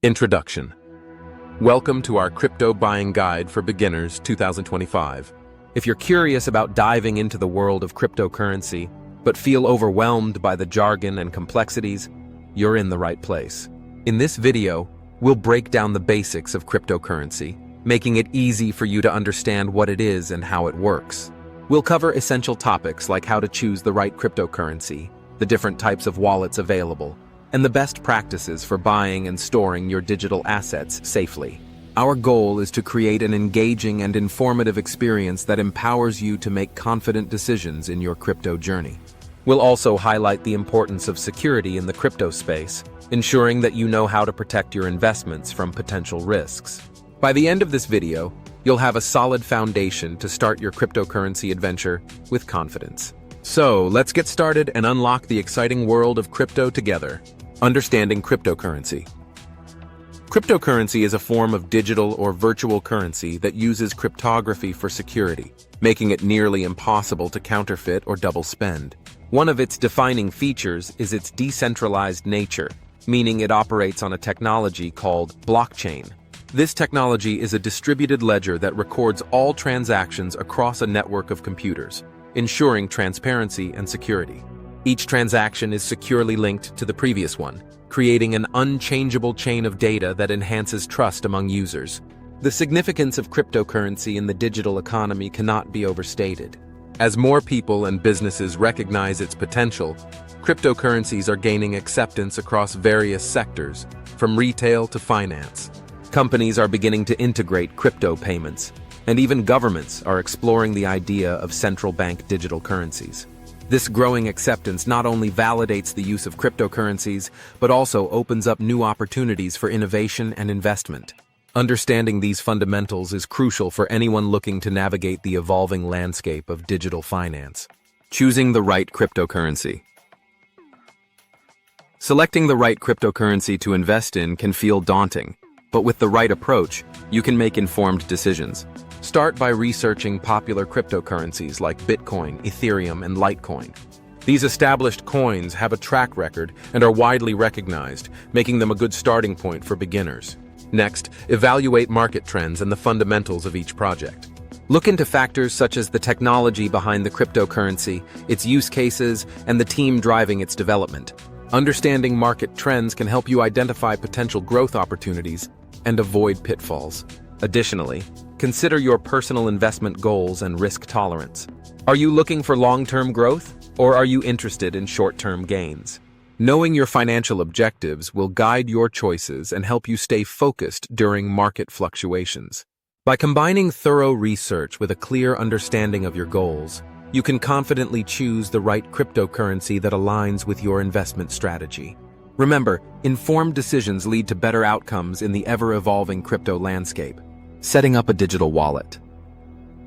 Introduction. Welcome to our Crypto Buying Guide for Beginners 2025. If you're curious about diving into the world of cryptocurrency, but feel overwhelmed by the jargon and complexities, you're in the right place. In this video, we'll break down the basics of cryptocurrency, making it easy for you to understand what it is and how it works. We'll cover essential topics like how to choose the right cryptocurrency, the different types of wallets available, and the best practices for buying and storing your digital assets safely. Our goal is to create an engaging and informative experience that empowers you to make confident decisions in your crypto journey. We'll also highlight the importance of security in the crypto space, ensuring that you know how to protect your investments from potential risks. By the end of this video, you'll have a solid foundation to start your cryptocurrency adventure with confidence. So, let's get started and unlock the exciting world of crypto together. Understanding cryptocurrency. Cryptocurrency is a form of digital or virtual currency that uses cryptography for security, making it nearly impossible to counterfeit or double spend. One of its defining features is its decentralized nature, meaning it operates on a technology called blockchain. This technology is a distributed ledger that records all transactions across a network of computers, ensuring transparency and security. Each transaction is securely linked to the previous one, creating an unchangeable chain of data that enhances trust among users. The significance of cryptocurrency in the digital economy cannot be overstated. As more people and businesses recognize its potential, cryptocurrencies are gaining acceptance across various sectors, from retail to finance. Companies are beginning to integrate crypto payments, and even governments are exploring the idea of central bank digital currencies. This growing acceptance not only validates the use of cryptocurrencies, but also opens up new opportunities for innovation and investment. Understanding these fundamentals is crucial for anyone looking to navigate the evolving landscape of digital finance. Choosing the right cryptocurrency. Selecting the right cryptocurrency to invest in can feel daunting, but with the right approach, you can make informed decisions. Start by researching popular cryptocurrencies like Bitcoin, Ethereum, and Litecoin. These established coins have a track record and are widely recognized, making them a good starting point for beginners. Next, evaluate market trends and the fundamentals of each project. Look into factors such as the technology behind the cryptocurrency, its use cases, and the team driving its development. Understanding market trends can help you identify potential growth opportunities and avoid pitfalls. Additionally, consider your personal investment goals and risk tolerance. Are you looking for long-term growth, or are you interested in short-term gains? Knowing your financial objectives will guide your choices and help you stay focused during market fluctuations. By combining thorough research with a clear understanding of your goals, you can confidently choose the right cryptocurrency that aligns with your investment strategy. Remember, informed decisions lead to better outcomes in the ever-evolving crypto landscape. Setting up a digital wallet.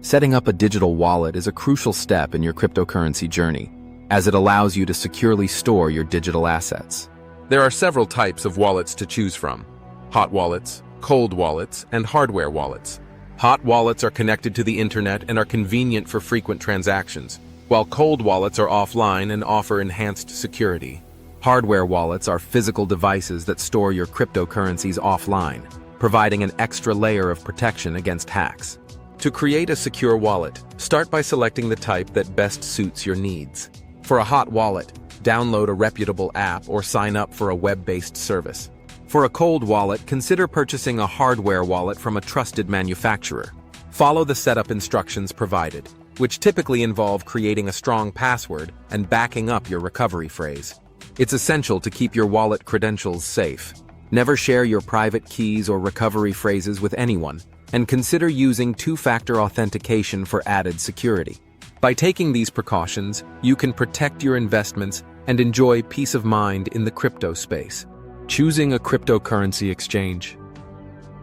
Setting up a digital wallet is a crucial step in your cryptocurrency journey, as it allows you to securely store your digital assets. There are several types of wallets to choose from: hot wallets, cold wallets, and hardware wallets. Hot wallets are connected to the internet and are convenient for frequent transactions, while cold wallets are offline and offer enhanced security. Hardware wallets are physical devices that store your cryptocurrencies offline, providing an extra layer of protection against hacks. To create a secure wallet, start by selecting the type that best suits your needs. For a hot wallet, download a reputable app or sign up for a web-based service. For a cold wallet, consider purchasing a hardware wallet from a trusted manufacturer. Follow the setup instructions provided, which typically involve creating a strong password and backing up your recovery phrase. It's essential to keep your wallet credentials safe. Never share your private keys or recovery phrases with anyone, and consider using two-factor authentication for added security. By taking these precautions, you can protect your investments and enjoy peace of mind in the crypto space. Choosing a cryptocurrency exchange.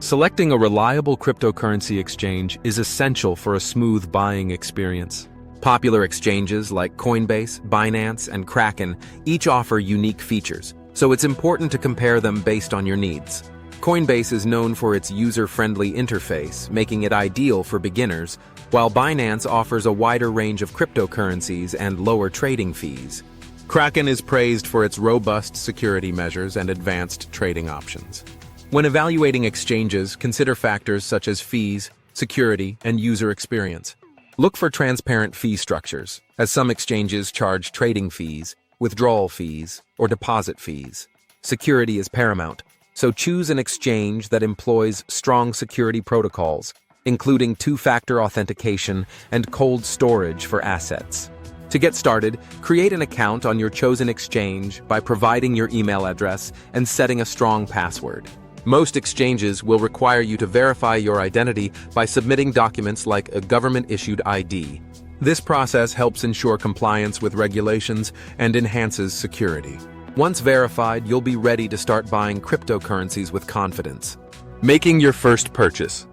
Selecting a reliable cryptocurrency exchange is essential for a smooth buying experience. Popular exchanges like Coinbase, Binance, and Kraken each offer unique features, so it's important to compare them based on your needs. Coinbase is known for its user-friendly interface, making it ideal for beginners, while Binance offers a wider range of cryptocurrencies and lower trading fees. Kraken is praised for its robust security measures and advanced trading options. When evaluating exchanges, consider factors such as fees, security, and user experience. Look for transparent fee structures, as some exchanges charge trading fees, withdrawal fees, or deposit fees. Security is paramount, so choose an exchange that employs strong security protocols, including two-factor authentication and cold storage for assets. To get started, create an account on your chosen exchange by providing your email address and setting a strong password. Most exchanges will require you to verify your identity by submitting documents like a government-issued ID. This process helps ensure compliance with regulations and enhances security. Once verified, you'll be ready to start buying cryptocurrencies with confidence. Making your first purchase.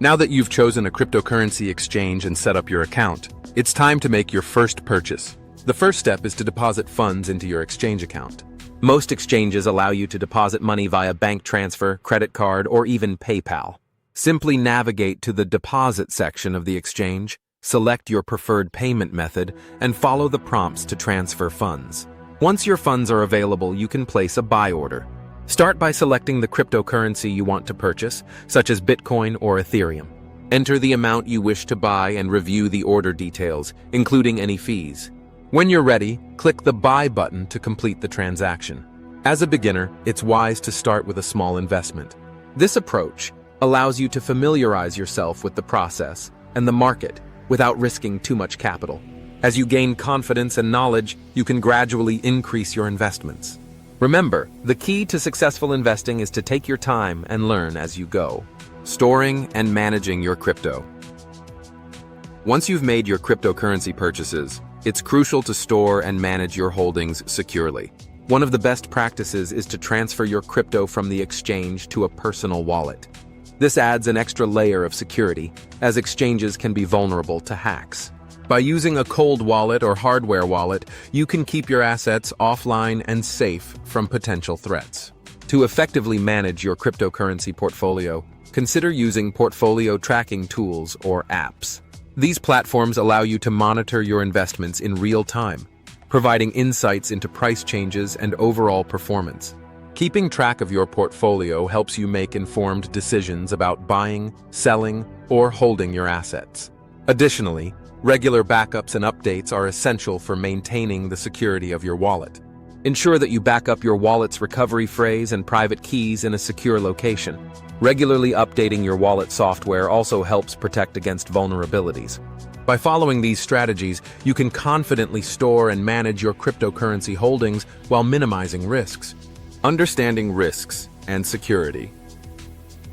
Now that you've chosen a cryptocurrency exchange and set up your account, it's time to make your first purchase. The first step is to deposit funds into your exchange account. Most exchanges allow you to deposit money via bank transfer, credit card, or even PayPal. Simply navigate to the deposit section of the exchange, select your preferred payment method, and follow the prompts to transfer funds. Once your funds are available, you can place a buy order. Start by selecting the cryptocurrency you want to purchase, such as Bitcoin or Ethereum. Enter the amount you wish to buy and review the order details, including any fees. When you're ready, click the Buy button to complete the transaction. As a beginner, it's wise to start with a small investment. This approach allows you to familiarize yourself with the process and the market without risking too much capital. As you gain confidence and knowledge, you can gradually increase your investments. Remember, the key to successful investing is to take your time and learn as you go. Storing and managing your crypto. Once you've made your cryptocurrency purchases, it's crucial to store and manage your holdings securely. One of the best practices is to transfer your crypto from the exchange to a personal wallet. This adds an extra layer of security, as exchanges can be vulnerable to hacks. By using a cold wallet or hardware wallet, you can keep your assets offline and safe from potential threats. To effectively manage your cryptocurrency portfolio, consider using portfolio tracking tools or apps. These platforms allow you to monitor your investments in real time, providing insights into price changes and overall performance. Keeping track of your portfolio helps you make informed decisions about buying, selling, or holding your assets. Additionally, regular backups and updates are essential for maintaining the security of your wallet. Ensure that you back up your wallet's recovery phrase and private keys in a secure location. Regularly updating your wallet software also helps protect against vulnerabilities. By following these strategies, you can confidently store and manage your cryptocurrency holdings while minimizing risks. Understanding risks and security.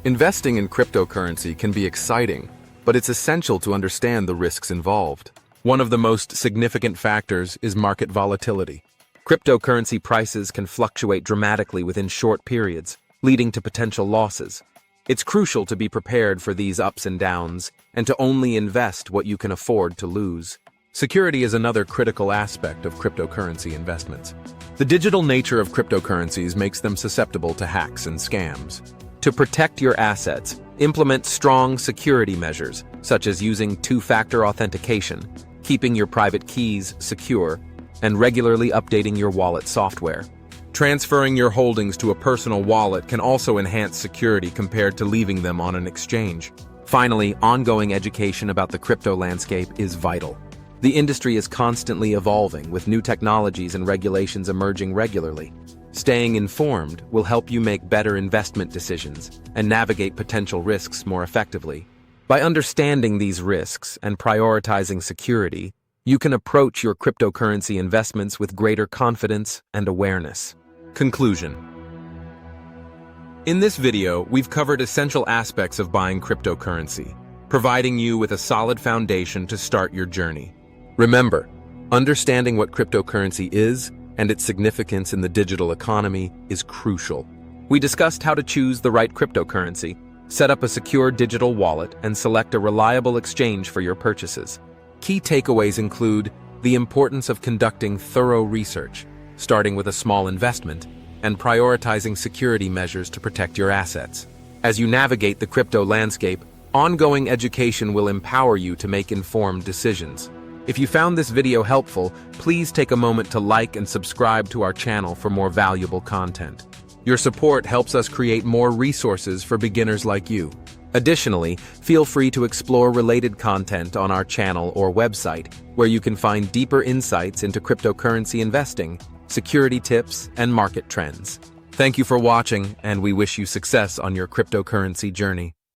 Investing in cryptocurrency can be exciting, but it's essential to understand the risks involved. One of the most significant factors is market volatility. Cryptocurrency prices can fluctuate dramatically within short periods, leading to potential losses. It's crucial to be prepared for these ups and downs, and to only invest what you can afford to lose. Security is another critical aspect of cryptocurrency investments. The digital nature of cryptocurrencies makes them susceptible to hacks and scams. To protect your assets, implement strong security measures, such as using two-factor authentication, keeping your private keys secure, and regularly updating your wallet software. Transferring your holdings to a personal wallet can also enhance security compared to leaving them on an exchange. Finally, ongoing education about the crypto landscape is vital. The industry is constantly evolving, with new technologies and regulations emerging regularly. Staying informed will help you make better investment decisions and navigate potential risks more effectively. By understanding these risks and prioritizing security, you can approach your cryptocurrency investments with greater confidence and awareness. Conclusion. In this video, we've covered essential aspects of buying cryptocurrency, providing you with a solid foundation to start your journey. Remember, understanding what cryptocurrency is and its significance in the digital economy is crucial. We discussed how to choose the right cryptocurrency, set up a secure digital wallet, and select a reliable exchange for your purchases. Key takeaways include the importance of conducting thorough research, starting with a small investment, and prioritizing security measures to protect your assets. As you navigate the crypto landscape, ongoing education will empower you to make informed decisions. If you found this video helpful, please take a moment to like and subscribe to our channel for more valuable content. Your support helps us create more resources for beginners like you. Additionally, feel free to explore related content on our channel or website, where you can find deeper insights into cryptocurrency investing, security tips, and market trends. Thank you for watching, and we wish you success on your cryptocurrency journey.